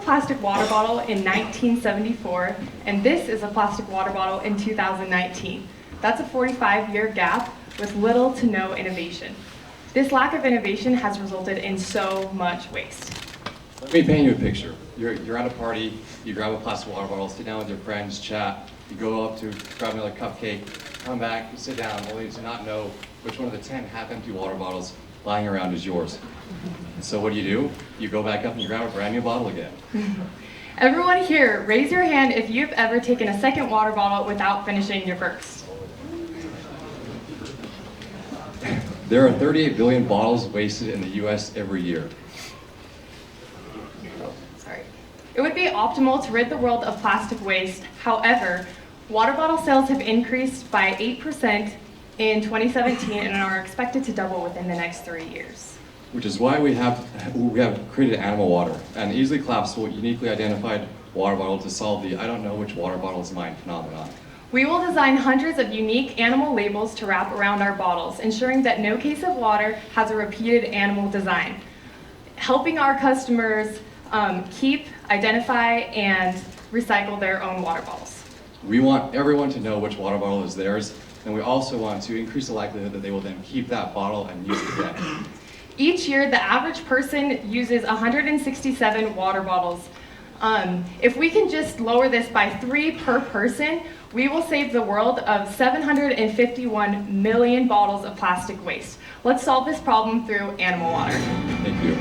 plastic water bottle in 1974, and this is a plastic water bottle in 2019. That's a 45-year gap with little to no innovation. This lack of innovation has resulted in so much waste. Let me paint you a picture. You're at a party, you grab a plastic water bottle, sit down with your friends, chat, you go up to grab another cupcake, come back, you sit down, only to not know which one of the 10 half-empty water bottles lying around is yours. And so what do? You go back up and you grab a brand new bottle again. Everyone here, raise your hand if you've ever taken a second water bottle without finishing your first. There are 38 billion bottles wasted in the US every year. It would be optimal to rid the world of plastic waste. However, water bottle sales have increased by 8% in 2017 and are expected to double within the next 3 years. Which is why we have created Animal Water, an easily collapsible, uniquely identified water bottle to solve the "I don't know which water bottle is mine" phenomenon. We will design hundreds of unique animal labels to wrap around our bottles, ensuring that no case of water has a repeated animal design, helping our customers keep, identify, and recycle their own water bottles. We want everyone to know which water bottle is theirs, and we also want to increase the likelihood that they will then keep that bottle and use it again. Each year, the average person uses 167 water bottles. If we can just lower this by 3 per person, we will save the world of 751 million bottles of plastic waste. Let's solve this problem through animal water. Thank you.